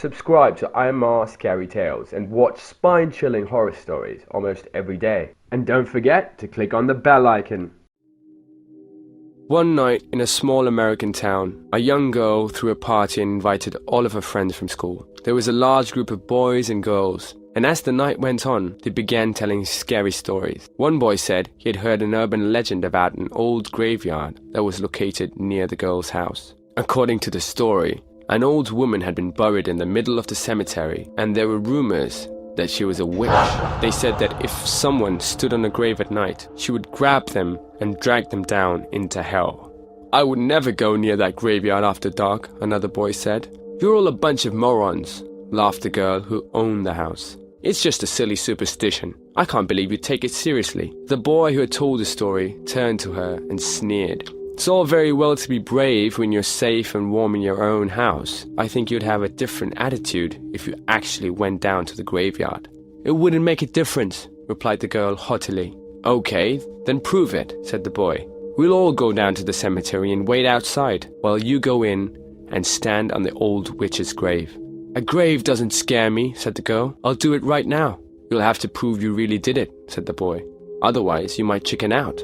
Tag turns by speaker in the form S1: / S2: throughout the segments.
S1: Subscribe to IMR Scary Tales and watch spine-chilling horror stories almost every day. And don't forget to click on the bell icon.
S2: One night in a small American town, a young girl threw a party and invited all of her friends from school. There was a large group of boys and girls, and as the night went on, they began telling scary stories. One boy said he had heard an urban legend about an old graveyard that was located near the girl's house. According to the story, an old woman had been buried in the middle of the cemetery, and there were rumors that she was a witch. They said that if someone stood on a grave at night, she would grab them and drag them down into hell. "I would never go near that graveyard after dark," another boy said. "You're all a bunch of morons," laughed the girl who owned the house. "It's just a silly superstition. I can't believe you take it seriously." The boy who had told the story turned to her and sneered. "It's all very well to be brave when you're safe and warm in your own house. I think you'd have a different attitude if you actually went down to the graveyard." "It wouldn't make a difference," replied the girl haughtily. "Okay, then prove it," said the boy. "We'll all go down to the cemetery and wait outside while you go in and stand on the old witch's grave." "A grave doesn't scare me," said the girl. "I'll do it right now." "You'll have to prove you really did it," said the boy. "Otherwise, you might chicken out."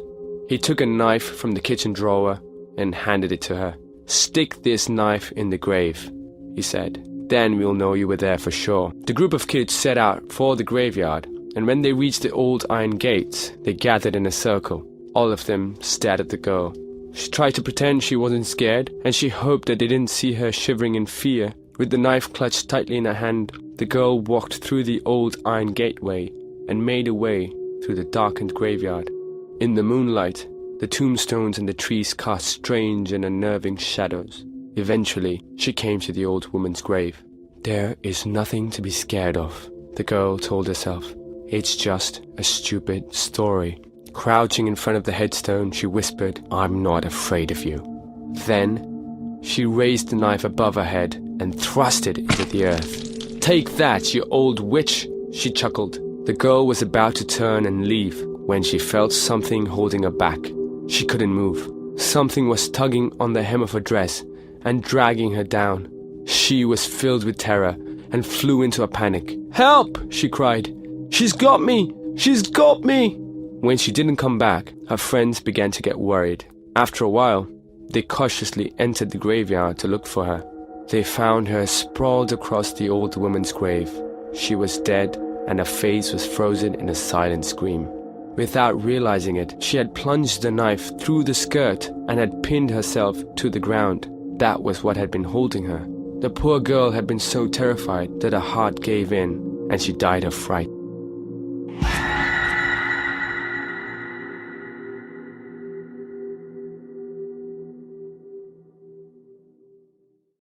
S2: He took a knife from the kitchen drawer and handed it to her. "Stick this knife in the grave," he said. "Then we'll know you were there for sure." The group of kids set out for the graveyard, and when they reached the old iron gates, they gathered in a circle. All of them stared at the girl. She tried to pretend she wasn't scared, and she hoped that they didn't see her shivering in fear. With the knife clutched tightly in her hand, the girl walked through the old iron gateway and made her way through the darkened graveyard. In the moonlight, the tombstones and the trees cast strange and unnerving shadows. Eventually, she came to the old woman's grave. "There is nothing to be scared of," the girl told herself. "It's just a stupid story." Crouching in front of the headstone, she whispered, "I'm not afraid of you." Then, she raised the knife above her head and thrust it into the earth. "Take that, you old witch," she chuckled. The girl was about to turn and leave when she felt something holding her back. She couldn't move. Something was tugging on the hem of her dress and dragging her down. She was filled with terror and flew into a panic. "Help!" she cried. "She's got me! She's got me!" When she didn't come back, her friends began to get worried. After a while, they cautiously entered the graveyard to look for her. They found her sprawled across the old woman's grave. She was dead, and her face was frozen in a silent scream. Without realizing it, she had plunged the knife through the skirt and had pinned herself to the ground. That was what had been holding her. The poor girl had been so terrified that her heart gave in, and she died of fright.